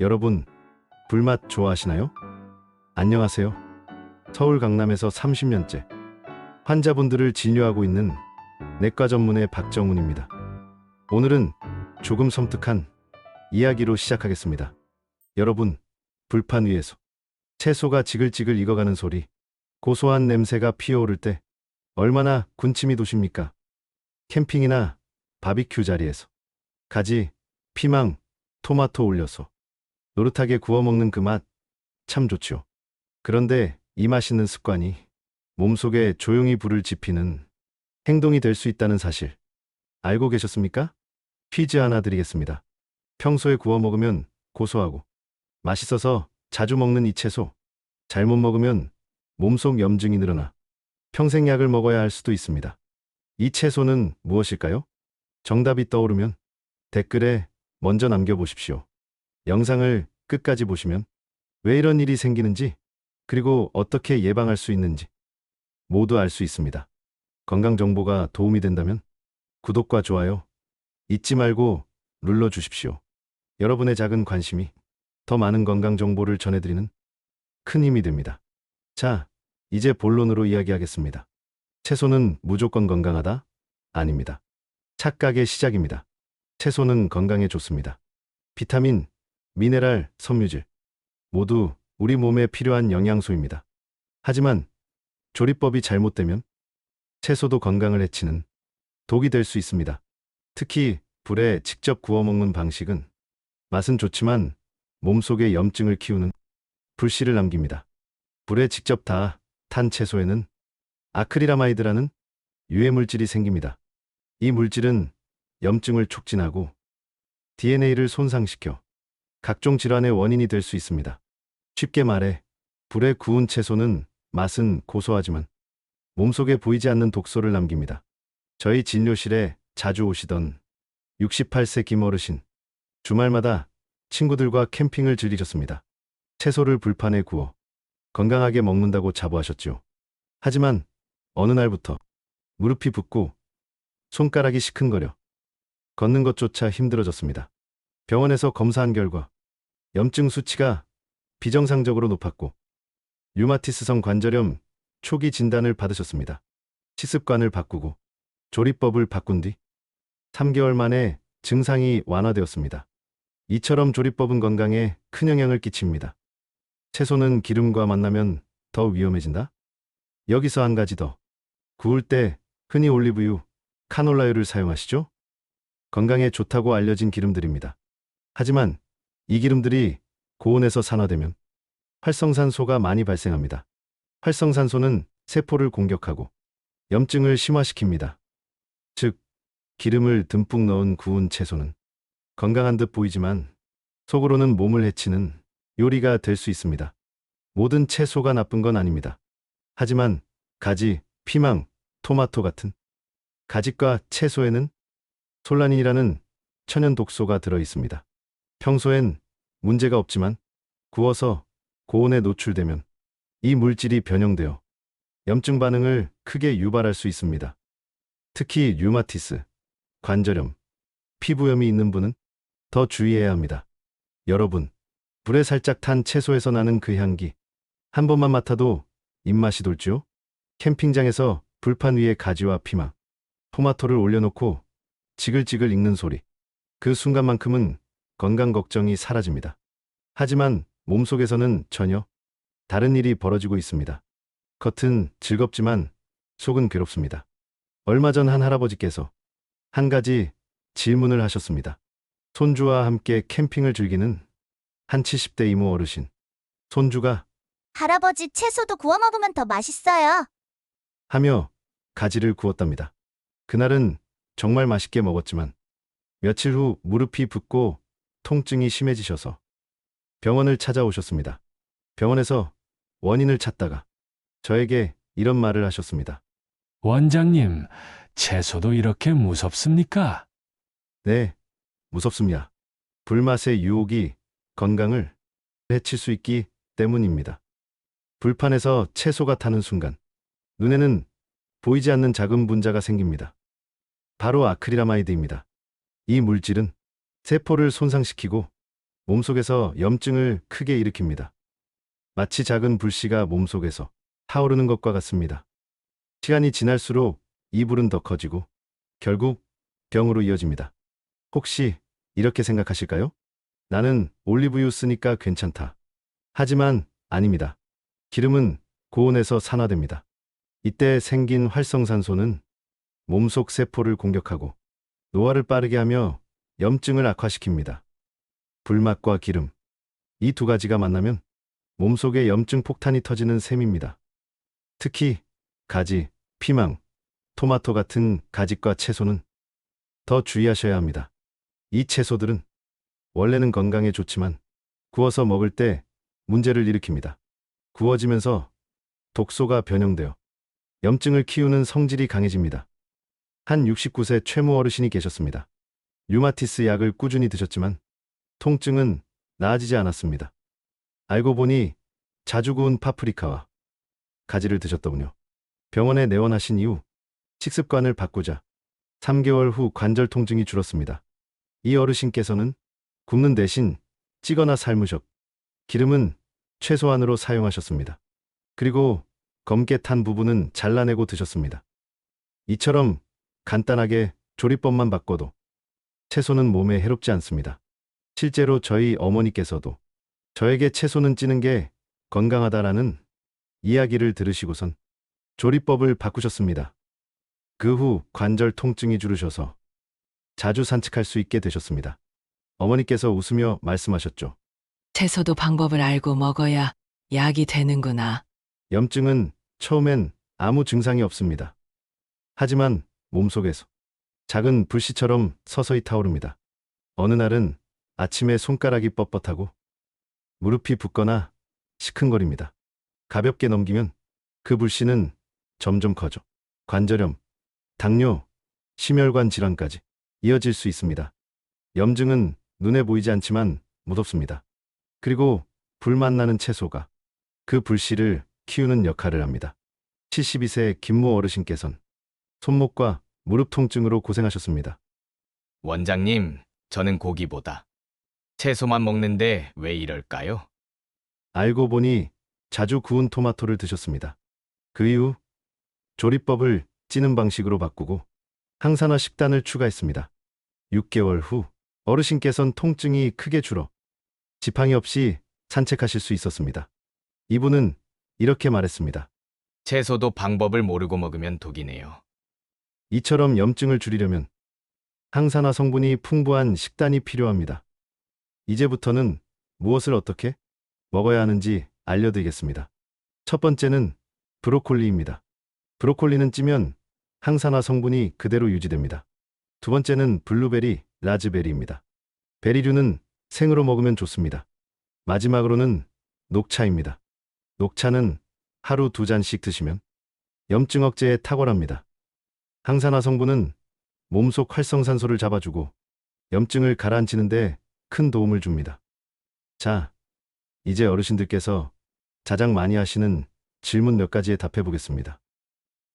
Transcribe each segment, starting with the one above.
여러분, 불맛 좋아하시나요? 안녕하세요. 서울 강남에서 30년째 환자분들을 진료하고 있는 내과 전문의 박정훈입니다. 오늘은 조금 섬뜩한 이야기로 시작하겠습니다. 여러분, 불판 위에서 채소가 지글지글 익어가는 소리, 고소한 냄새가 피어오를 때 얼마나 군침이 도십니까? 캠핑이나 바비큐 자리에서 가지, 피망, 토마토 올려서 노릇하게 구워 먹는 그 맛 참 좋죠. 그런데 이 맛있는 습관이 몸속에 조용히 불을 지피는 행동이 될 수 있다는 사실 알고 계셨습니까? 퀴즈 하나 드리겠습니다. 평소에 구워 먹으면 고소하고 맛있어서 자주 먹는 이 채소, 잘못 먹으면 몸속 염증이 늘어나 평생 약을 먹어야 할 수도 있습니다. 이 채소는 무엇일까요? 정답이 떠오르면 댓글에 먼저 남겨보십시오. 영상을 끝까지 보시면 왜 이런 일이 생기는지, 그리고 어떻게 예방할 수 있는지 모두 알 수 있습니다. 건강 정보가 도움이 된다면 구독과 좋아요 잊지 말고 눌러주십시오. 여러분의 작은 관심이 더 많은 건강 정보를 전해드리는 큰 힘이 됩니다. 자, 이제 본론으로 이야기하겠습니다. 채소는 무조건 건강하다? 아닙니다. 착각의 시작입니다. 채소는 건강에 좋습니다. 비타민, 미네랄, 섬유질 모두 우리 몸에 필요한 영양소입니다. 하지만 조리법이 잘못되면 채소도 건강을 해치는 독이 될 수 있습니다. 특히 불에 직접 구워 먹는 방식은 맛은 좋지만 몸속에 염증을 키우는 불씨를 남깁니다. 불에 직접 다 탄 채소에는 아크릴아마이드라는 유해 물질이 생깁니다. 이 물질은 염증을 촉진하고 DNA를 손상시켜 각종 질환의 원인이 될 수 있습니다. 쉽게 말해, 불에 구운 채소는 맛은 고소하지만 몸속에 보이지 않는 독소를 남깁니다. 저희 진료실에 자주 오시던 68세 김어르신, 주말마다 친구들과 캠핑을 즐기셨습니다. 채소를 불판에 구워 건강하게 먹는다고 자부하셨죠. 하지만 어느 날부터 무릎이 붓고 손가락이 시큰거려 걷는 것조차 힘들어졌습니다. 병원에서 검사한 결과 염증 수치가 비정상적으로 높았고 류마티스성 관절염 초기 진단을 받으셨습니다. 식습관을 바꾸고 조리법을 바꾼 뒤 3개월 만에 증상이 완화되었습니다. 이처럼 조리법은 건강에 큰 영향을 끼칩니다. 채소는 기름과 만나면 더 위험해진다? 여기서 한 가지 더. 구울 때 흔히 올리브유, 카놀라유를 사용하시죠? 건강에 좋다고 알려진 기름들입니다. 하지만 이 기름들이 고온에서 산화되면 활성산소가 많이 발생합니다. 활성산소는 세포를 공격하고 염증을 심화시킵니다. 즉, 기름을 듬뿍 넣은 구운 채소는 건강한 듯 보이지만 속으로는 몸을 해치는 요리가 될 수 있습니다. 모든 채소가 나쁜 건 아닙니다. 하지만 가지, 피망, 토마토 같은 가지과 채소에는 솔라닌이라는 천연 독소가 들어 있습니다. 평소엔 문제가 없지만 구워서 고온에 노출되면 이 물질이 변형되어 염증 반응을 크게 유발할 수 있습니다. 특히 류마티스, 관절염, 피부염이 있는 분은 더 주의해야 합니다. 여러분, 불에 살짝 탄 채소에서 나는 그 향기, 한 번만 맡아도 입맛이 돌지요? 캠핑장에서 불판 위에 가지와 피망, 토마토를 올려놓고 지글지글 익는 소리, 그 순간만큼은 건강 걱정이 사라집니다. 하지만 몸속에서는 전혀 다른 일이 벌어지고 있습니다. 겉은 즐겁지만 속은 괴롭습니다. 얼마 전 한 할아버지께서 한 가지 질문을 하셨습니다. 손주와 함께 캠핑을 즐기는 한 70대 이모 어르신. 손주가 할아버지 채소도 구워 먹으면 더 맛있어요. 하며 가지를 구웠답니다. 그날은 정말 맛있게 먹었지만 며칠 후 무릎이 붓고 통증이 심해지셔서 병원을 찾아오셨습니다. 병원에서 원인을 찾다가 저에게 이런 말을 하셨습니다. 원장님, 채소도 이렇게 무섭습니까? 네, 무섭습니다. 불맛의 유혹이 건강을 해칠 수 있기 때문입니다. 불판에서 채소가 타는 순간 눈에는 보이지 않는 작은 분자가 생깁니다. 바로 아크릴아마이드입니다. 이 물질은 세포를 손상시키고 몸속에서 염증을 크게 일으킵니다. 마치 작은 불씨가 몸속에서 타오르는 것과 같습니다. 시간이 지날수록 이 불은 더 커지고 결국 병으로 이어집니다. 혹시 이렇게 생각하실까요? 나는 올리브유 쓰니까 괜찮다. 하지만 아닙니다. 기름은 고온에서 산화됩니다. 이때 생긴 활성산소는 몸속 세포를 공격하고 노화를 빠르게 하며 염증을 악화시킵니다. 불맛과 기름, 이 두 가지가 만나면 몸속에 염증 폭탄이 터지는 셈입니다. 특히 가지, 피망, 토마토 같은 가지과 채소는 더 주의하셔야 합니다. 이 채소들은 원래는 건강에 좋지만 구워서 먹을 때 문제를 일으킵니다. 구워지면서 독소가 변형되어 염증을 키우는 성질이 강해집니다. 한 69세 최모 어르신이 계셨습니다. 류마티스 약을 꾸준히 드셨지만 통증은 나아지지 않았습니다. 알고 보니 자주 구운 파프리카와 가지를 드셨더군요. 병원에 내원하신 이후 식습관을 바꾸자 3개월 후 관절 통증이 줄었습니다. 이 어르신께서는 굽는 대신 찌거나 삶으셨, 기름은 최소한으로 사용하셨습니다. 그리고 검게 탄 부분은 잘라내고 드셨습니다. 이처럼 간단하게 조리법만 바꿔도 채소는 몸에 해롭지 않습니다. 실제로 저희 어머니께서도 저에게 채소는 찌는 게 건강하다라는 이야기를 들으시고선 조리법을 바꾸셨습니다. 그 후 관절 통증이 줄으셔서 자주 산책할 수 있게 되셨습니다. 어머니께서 웃으며 말씀하셨죠. 채소도 방법을 알고 먹어야 약이 되는구나. 염증은 처음엔 아무 증상이 없습니다. 하지만 몸속에서 작은 불씨처럼 서서히 타오릅니다. 어느 날은 아침에 손가락이 뻣뻣하고 무릎이 붓거나 시큰거립니다. 가볍게 넘기면 그 불씨는 점점 커져 관절염, 당뇨, 심혈관 질환까지 이어질 수 있습니다. 염증은 눈에 보이지 않지만 무섭습니다. 그리고 불맛 나는 채소가 그 불씨를 키우는 역할을 합니다. 72세 김모 어르신께선 손목과 무릎 통증으로 고생하셨습니다. 원장님, 저는 고기보다 채소만 먹는데 왜 이럴까요? 알고 보니 자주 구운 토마토를 드셨습니다. 그 이후 조리법을 찌는 방식으로 바꾸고 항산화 식단을 추가했습니다. 6개월 후 어르신께선 통증이 크게 줄어 지팡이 없이 산책하실 수 있었습니다. 이분은 이렇게 말했습니다. 채소도 방법을 모르고 먹으면 독이네요. 이처럼 염증을 줄이려면 항산화 성분이 풍부한 식단이 필요합니다. 이제부터는 무엇을 어떻게 먹어야 하는지 알려드리겠습니다. 첫 번째는 브로콜리입니다. 브로콜리는 찌면 항산화 성분이 그대로 유지됩니다. 두 번째는 블루베리, 라즈베리입니다. 베리류는 생으로 먹으면 좋습니다. 마지막으로는 녹차입니다. 녹차는 하루 2잔씩 드시면 염증 억제에 탁월합니다. 항산화 성분은 몸속 활성산소를 잡아주고 염증을 가라앉히는 데 큰 도움을 줍니다. 자, 이제 어르신들께서 가장 많이 하시는 질문 몇 가지에 답해 보겠습니다.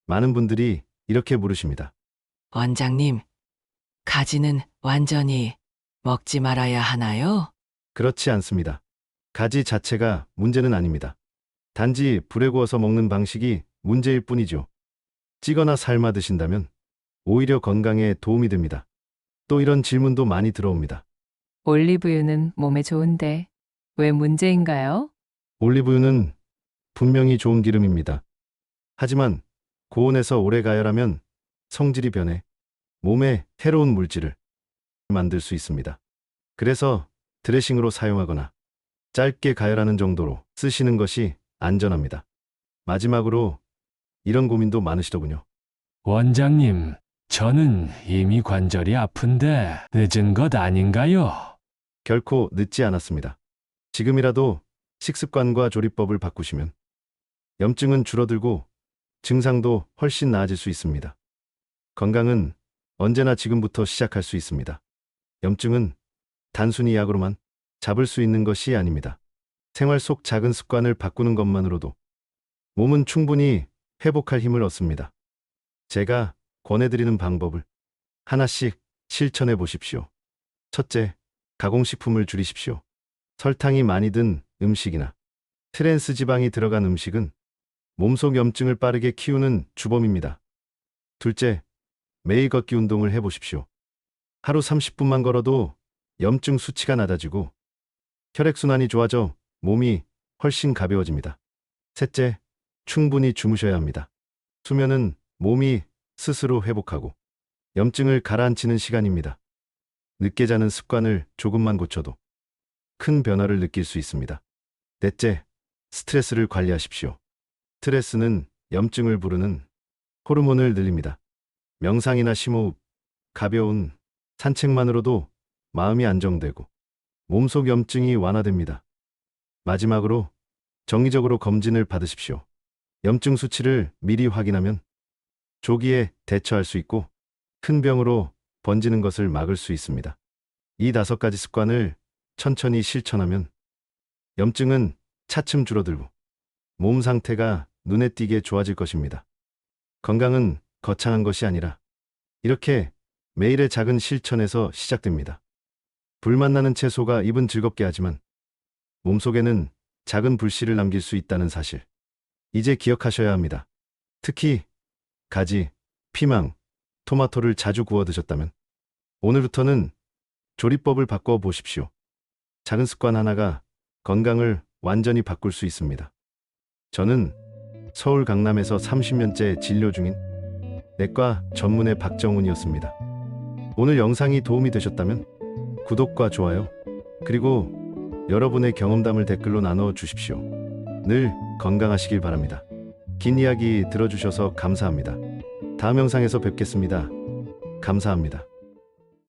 많은 분들이 이렇게 물으십니다. 원장님, 가지는 완전히 먹지 말아야 하나요? 그렇지 않습니다. 가지 자체가 문제는 아닙니다. 단지 불에 구워서 먹는 방식이 문제일 뿐이죠. 찌거나 삶아 드신다면 오히려 건강에 도움이 됩니다. 또 이런 질문도 많이 들어옵니다. 올리브유는 몸에 좋은데 왜 문제인가요? 올리브유는 분명히 좋은 기름입니다. 하지만 고온에서 오래 가열하면 성질이 변해 몸에 해로운 물질을 만들 수 있습니다. 그래서 드레싱으로 사용하거나 짧게 가열하는 정도로 쓰시는 것이 안전합니다. 마지막으로 이런 고민도 많으시더군요. 원장님, 저는 이미 관절이 아픈데 늦은 것 아닌가요? 결코 늦지 않았습니다. 지금이라도 식습관과 조리법을 바꾸시면 염증은 줄어들고 증상도 훨씬 나아질 수 있습니다. 건강은 언제나 지금부터 시작할 수 있습니다. 염증은 단순히 약으로만 잡을 수 있는 것이 아닙니다. 생활 속 작은 습관을 바꾸는 것만으로도 몸은 충분히 회복할 힘을 얻습니다. 제가 권해드리는 방법을 하나씩 실천해 보십시오. 첫째, 가공식품을 줄이십시오. 설탕이 많이 든 음식이나 트랜스 지방이 들어간 음식은 몸속 염증을 빠르게 키우는 주범입니다. 둘째, 매일 걷기 운동을 해보십시오. 하루 30분만 걸어도 염증 수치가 낮아지고 혈액순환이 좋아져 몸이 훨씬 가벼워집니다. 셋째, 충분히 주무셔야 합니다. 수면은 몸이 스스로 회복하고 염증을 가라앉히는 시간입니다. 늦게 자는 습관을 조금만 고쳐도 큰 변화를 느낄 수 있습니다. 넷째, 스트레스를 관리하십시오. 스트레스는 염증을 부르는 호르몬을 늘립니다. 명상이나 심호흡, 가벼운 산책만으로도 마음이 안정되고 몸속 염증이 완화됩니다. 마지막으로 정기적으로 검진을 받으십시오. 염증 수치를 미리 확인하면 조기에 대처할 수 있고 큰 병으로 번지는 것을 막을 수 있습니다. 이 5가지 습관을 천천히 실천하면 염증은 차츰 줄어들고 몸 상태가 눈에 띄게 좋아질 것입니다. 건강은 거창한 것이 아니라 이렇게 매일의 작은 실천에서 시작됩니다. 불맛 나는 채소가 입은 즐겁게 하지만 몸속에는 작은 불씨를 남길 수 있다는 사실. 이제 기억하셔야 합니다. 특히 가지, 피망, 토마토를 자주 구워 드셨다면 오늘부터는 조리법을 바꿔 보십시오. 작은 습관 하나가 건강을 완전히 바꿀 수 있습니다. 저는 서울 강남에서 30년째 진료 중인 내과 전문의 박정훈이었습니다. 오늘 영상이 도움이 되셨다면 구독과 좋아요, 그리고 여러분의 경험담을 댓글로 나눠 주십시오. 늘 건강하시길 바랍니다. 긴 이야기 들어주셔서 감사합니다. 다음 영상에서 뵙겠습니다. 감사합니다.